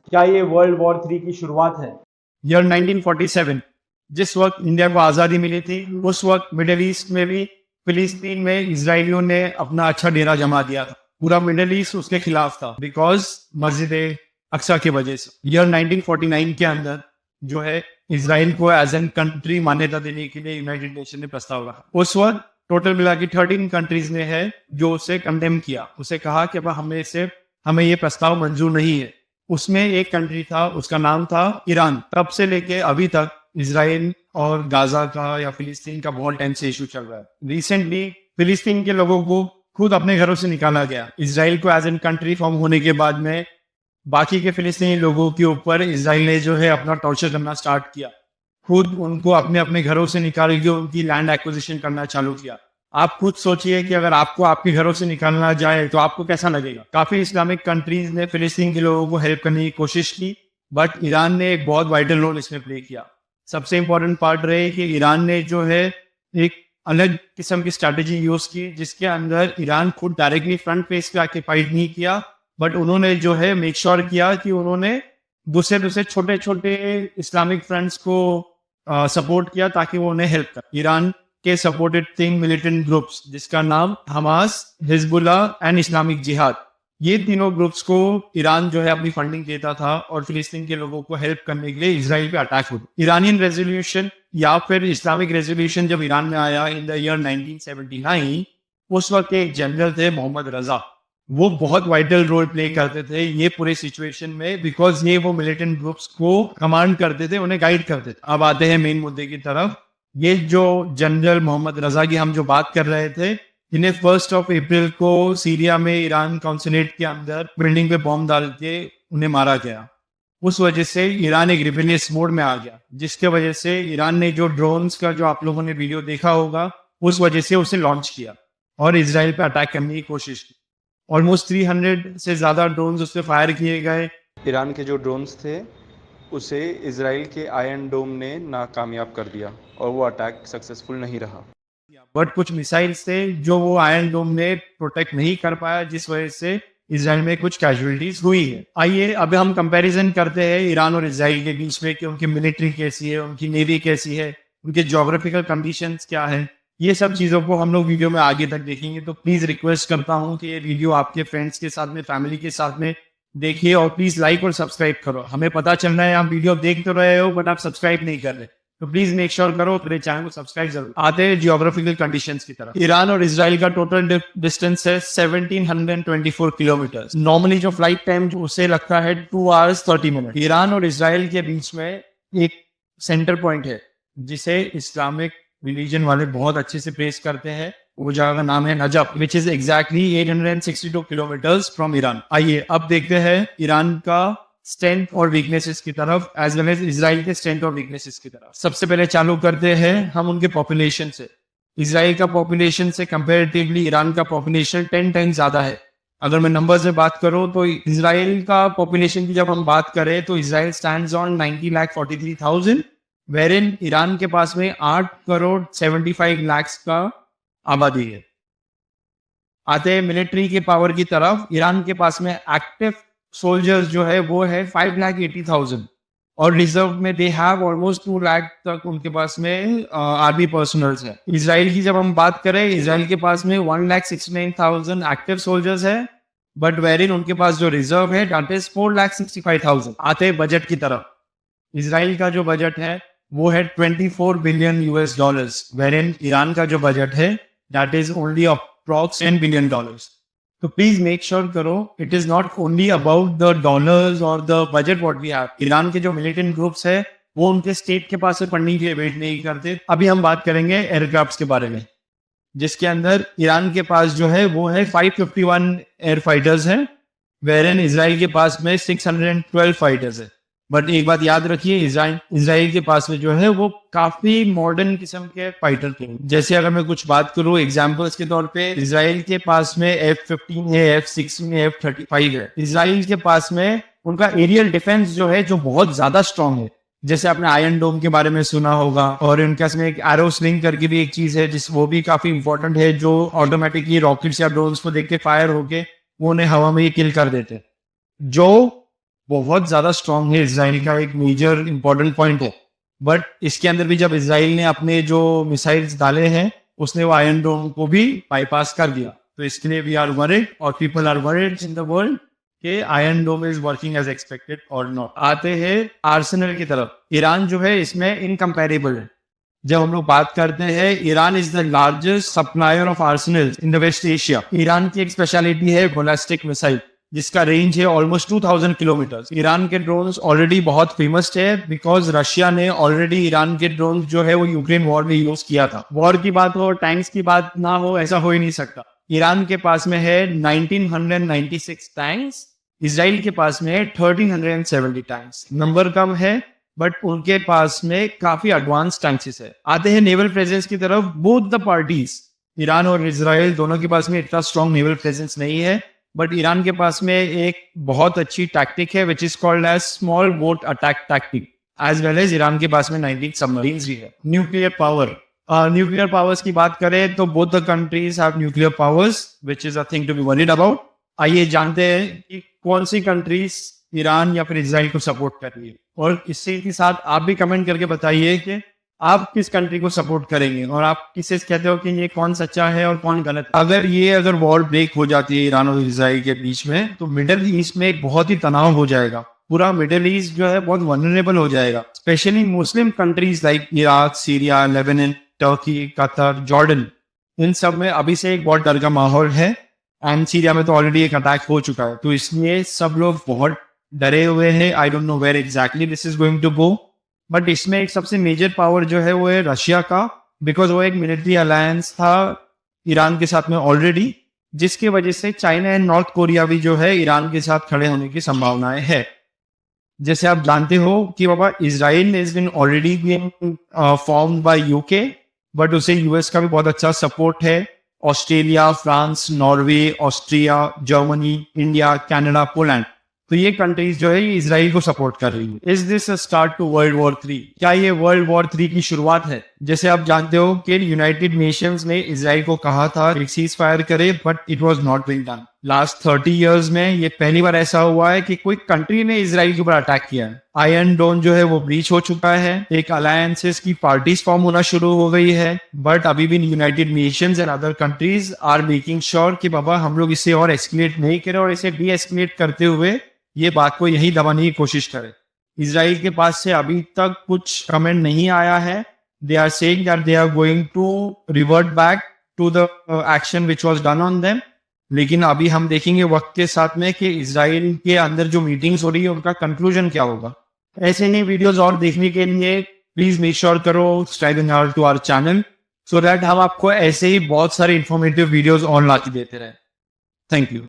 क्या ये world war 3 की शुरुआत है? ईयर 1947 जिस वक्त इंडिया को आज़ादी मिली थी, उस वक्त मिडिल ईस्ट में भी फिलिस्तीन में इसराइलियों ने अपना अच्छा डेरा जमा दिया था। पूरा मिडिल ईस्ट उसके खिलाफ था बिकॉज मस्जिद अक्सा की वजह से। ईयर 1949 के अंदर जो है इसराइल को एज एन कंट्री मान्यता देने के लिए यूनाइटेड नेशन ने प्रस्ताव रखा। उस वक्त टोटल मिला के 13 कंट्रीज ने है जो उसे कंडेम किया। उसे कहा कि हमें ये प्रस्ताव मंजूर नहीं है। उसमें एक कंट्री था, उसका नाम था ईरान। तब से लेके अभी तक इसराइल और गाजा का या फिलिस्तीन का बहुत टाइम से इशू चल रहा है। रिसेंटली फिलिस्तीन के लोगों को खुद अपने घरों से निकाला गया। इसराइल को एज एन कंट्री फॉर्म होने के बाद में बाकी के फिलिस्तीनी लोगों के ऊपर इसराइल ने जो है अपना टॉर्चर करना स्टार्ट किया। खुद उनको अपने अपने घरों से निकाल के उनकी लैंड एक्विजिशन करना चालू किया। आप खुद सोचिए कि अगर आपको आपके घरों से निकालना जाए तो आपको कैसा लगेगा। काफी इस्लामिक कंट्रीज ने फिलिस्तीन के लोगों को हेल्प करने की कोशिश की, बट ईरान ने एक बहुत वाइटल रोल इसमें प्ले किया। सबसे इंपॉर्टेंट पार्ट रहे कि ईरान ने जो है एक अलग किस्म की स्ट्रैटेजी यूज की, जिसके अंदर ईरान खुद डायरेक्टली फ्रंट पेज पे आके फाइट नहीं किया, बट उन्होंने जो है मेक श्योर किया कि उन्होंने दूसरे छोटे छोटे इस्लामिक फ्रंट्स को सपोर्ट किया ताकि वो उन्हें हेल्प कर। ईरान के सपोर्टेड थिंग मिलिटेंट ग्रुप्स जिसका नाम हमास, हिजबुल्लाह एंड इस्लामिक जिहाद, ये तीनों ग्रुप्स को ईरान जो है अपनी फंडिंग देता था और फिलिस्तीन के लोगों को हेल्प करने के लिए इसराइल पे अटैक हुआ। ईरानियन रेजोल्यूशन या फिर इस्लामिक रेजोल्यूशन जब ईरान में आया इन द ईयर 1979, उस वक्त एक जनरल थे मोहम्मद रजा। वो बहुत वाइटल रोल प्ले करते थे ये पूरे सिचुएशन में, बिकॉज ये वो मिलिटेंट ग्रुप्स को कमांड करते थे, उन्हें गाइड करते थे। अब आते हैं मेन मुद्दे की तरफ। ये जो जनरल मोहम्मद रजा की हम जो बात कर रहे थे, इन्हें 1 अप्रैल को सीरिया में ईरान कॉन्सुलेट के अंदर बिल्डिंग पे बॉम्ब डाल के उन्हें मारा गया। उस वजह से ईरान एक रिबेलियस मोड में आ गया, जिसके वजह से ईरान ने जो ड्रोन्स का जो आप लोगों ने वीडियो देखा होगा, उस वजह से उसे लॉन्च किया और इसराइल पे अटैक करने की कोशिश की। ऑलमोस्ट 300 से ज्यादा ड्रोन्स उस पर फायर किए गए। ईरान के जो ड्रोन्स थे उसे इसराइल के आयरन डोम ने नाकामयाब कर दिया और वो अटैक सक्सेसफुल नहीं रहा। बट कुछ मिसाइल्स थे जो वो आयरन डोम ने प्रोटेक्ट नहीं कर पाया, जिस वजह से इसराइल में कुछ कैजुअलिटीज हुई है। आइए अब हम कंपैरिजन करते हैं ईरान और इसराइल के बीच में कि उनकी मिलिट्री कैसी है, उनकी नेवी कैसी है, उनके ज्योग्राफिकल कंडीशंस क्या है। ये सब चीज़ों को हम लोग वीडियो में आगे तक देखेंगे। तो प्लीज़ रिक्वेस्ट करता हूँ कि ये वीडियो आपके फ्रेंड्स के साथ में, फैमिली के साथ में देखिए और प्लीज़ लाइक और सब्सक्राइब करो। हमें पता चल रहा है आप वीडियो देख तो रहे हो बट आप सब्सक्राइब नहीं कर रहे, तो प्लीज मेक श्योर करो मेरे चैनल को सब्सक्राइब जरूर। आते हैं जियोग्राफिकल कंडीशंस की तरफ। ईरान और इसराइल का टोटल डिस्टेंस है 1724 किलोमीटर। नॉर्मली जो फ्लाइट टाइम उसे लगता है 2 hours 30 minutes। ईरान और इसराइल के बीच में एक सेंटर पॉइंट है जिसे इस्लामिक रिलीजन वाले बहुत अच्छे से प्रेस करते हैं। वो जगह का नाम है Najaf, which is exactly 862 kilometres from Iran. आइए अब देखते हैं ईरान का स्ट्रेंथ और वीकनेसेस की तरफ, एज वेल एज इजराइल के स्ट्रेंथ और वीकनेसेस की तरफ। सबसे पहले चालू करते हैं हम उनके पॉपुलेशन से। इजराइल का पॉपुलेशन से कंपेरेटिवली ईरान का पॉपुलेशन 10 टाइम्स ज्यादा है। अगर मैं नंबर्स में बात करूं तो इजराइल का पॉपुलेशन की जब हम बात करें तो इजराइल स्टैंड्स ऑन 90,43,000, वेरिन ईरान के पास में 8,75,00,000 का आबादी है। आते हैं मिलिट्री के पावर की तरफ। ईरान के पास में एक्टिव सोल्जर्स जो है वो है 5,80,000 और रिजर्व में दे हैव ऑलमोस्ट 2 लाख तक उनके पास में आर्मी पर्सनल्स है। इजराइल की जब हम बात करें, इजराइल के पास में 1,69,000 एक्टिव सोल्जर्स है, बट वेरिन उनके पास जो रिजर्व है दैट इज 4,65,000। आते हैं बजट की तरफ। इजराइल का जो बजट है वो है $24 बिलियन, वेरिन ईरान का जो बजट है that is only approx $10 billion. तो प्लीज मेक श्योर करो it is not only about the dollars और the budget what we have. Iran के जो मिलिटेंट ग्रुप्स है वो उनके स्टेट के पास से फंडिंग के लिए वेट नहीं करते। अभी हम बात करेंगे एयरक्राफ्ट के बारे में, जिसके अंदर ईरान के पास जो है वो है 551 एयर फाइटर्स है, वेरिन इजराइल के पास में 612 फाइटर्स है। बट एक बात याद रखिए, इजराइल के पास में जो है वो काफी मॉडर्न किस्म के फाइटर थे। जैसे अगर मैं कुछ बात करूं एग्जांपल्स के तौर पे, इजराइल के पास में F-15 है, F-16 है, F-35 है। इजराइल के पास में उनका एरियल डिफेंस जो है जो बहुत ज्यादा स्ट्रांग है। जैसे आपने आयरन डोम के बारे में सुना होगा, और उनके पास में एक एरो स्लिंग करके भी एक चीज है जिस वो भी काफी इंपॉर्टेंट है, जो ऑटोमेटिकली रॉकेट्स या ड्रोन्स को देख के फायर होके वो उन्हें हवा में ही किल कर देते। जो बहुत ज्यादा स्ट्रांग है, इसराइल का एक मेजर इंपॉर्टेंट पॉइंट है। बट इसके अंदर भी जब इसराइल ने अपने जो मिसाइल्स डाले हैं, उसने वो आयरन डोम को भी बाईपास कर दिया। तो इसके लिए वी आर वरीड और people are worried in the world कि Iron Dome is working as expected और नॉट। आते हैं आर्सेनल की तरफ। ईरान जो है इसमें इनकम्पेरेबल है। जब हम लोग बात करते हैं, Iran is the largest supplier of arsenal in the West Asia. Iran की एक स्पेशलिटी है बैलिस्टिक मिसाइल, जिसका रेंज है ऑलमोस्ट 2000 किलोमीटर। ईरान के ड्रोन्स ऑलरेडी बहुत फेमस है बिकॉज रशिया ने ऑलरेडी ईरान के ड्रोन्स जो है वो यूक्रेन वॉर में यूज किया था। वॉर की बात हो, टैंक्स की बात ना हो, ऐसा हो ही नहीं सकता। ईरान के पास में है 1996 टैंक्स, इसराइल के पास में है 1370 टैंक्स। नंबर कम है बट उनके पास में काफी एडवांस टैंक्स है। आते हैं नेवल प्रेजेंस की तरफ। बोथ द पार्टीज, ईरान और इसराइल दोनों के पास में इतना स्ट्रॉन्ग नेवल प्रेजेंस नहीं है, बट ईरान के पास में एक बहुत अच्छी टैक्टिक है which is called as small boat attack tactic, as well as Iran के पास में 19 सबमरीन्स भी है। न्यूक्लियर पावर, न्यूक्लियर पावर्स की बात करें तो both the countries have nuclear powers which is a thing to be worried about. आइए जानते हैं कि कौन सी कंट्रीज ईरान या फिर इसराइल को सपोर्ट कर रही है, और इसी के साथ आप भी कमेंट करके बताइए कि आप किस कंट्री को सपोर्ट करेंगे और आप किसे कहते हो कि ये कौन सच्चा है और कौन गलत। अगर वॉर ब्रेक हो जाती है ईरान और इसराइल के बीच में, तो मिडिल ईस्ट में एक बहुत ही तनाव हो जाएगा। पूरा मिडिल ईस्ट जो है बहुत वल्नरेबल हो जाएगा, specially Muslim countries like Iraq, Syria, Lebanon, Turkey, Qatar, Jordan. इन सब में अभी से एक बहुत डर का माहौल है, एंड सीरिया में तो ऑलरेडी एक अटैक हो चुका है। तो इसलिए सब लोग बहुत डरे हुए हैं। I don't know where exactly this is going to go, but इसमें एक सबसे मेजर पावर जो है वो है रशिया का, बिकॉज वो एक मिलिट्री अलायंस था ईरान के साथ में ऑलरेडी, जिसकी वजह से चाइना एंड नॉर्थ कोरिया भी जो है ईरान के साथ खड़े होने की संभावनाएं है। जैसे आप जानते हो कि बाबा Israel is been already been formed by UK, but उसे यूएस का भी बहुत अच्छा सपोर्ट है। Australia, France, Norway, Austria, Germany, India, Canada, Poland, तो ये कंट्रीज जो है ये इसराइल को सपोर्ट कर रही है। Is this a start to world war 3? क्या ये वर्ल्ड वॉर 3 की शुरुआत है? जैसे आप जानते हो कि यूनाइटेड नेशंस ने इसराइल को कहा था एक सीज फायर करे, but it was not being done. Last 30 years में ये पहली बार ऐसा हुआ है कि कोई कंट्री ने इसराइल के ऊपर अटैक किया है। आयरन डोम जो है वो ब्रीच हो चुका है, एक अलायंसेस की पार्टीज फॉर्म होना शुरू हो गई है, बट अभी भी United Nations and other countries are making sure कि बाबा हम लोग इसे और एस्केलेट नहीं करें, और इसे डी एस्केलेट करते हुए ये बात को यही दबाने की कोशिश करे। इसराइल के पास से अभी तक कुछ कमेंट नहीं आया है। They are saying that they are going to revert back to the action which was done on them, लेकिन अभी हम देखेंगे वक्त के साथ में कि इसराइल के अंदर जो मीटिंग्स हो रही है उनका कंक्लूजन क्या होगा। ऐसे ही वीडियोस और देखने के लिए प्लीज मेक श्योर करो subscribe to our channel, so that हम आपको ऐसे ही बहुत सारे इंफॉर्मेटिव वीडियोस और ला के देते रहे। Thank you.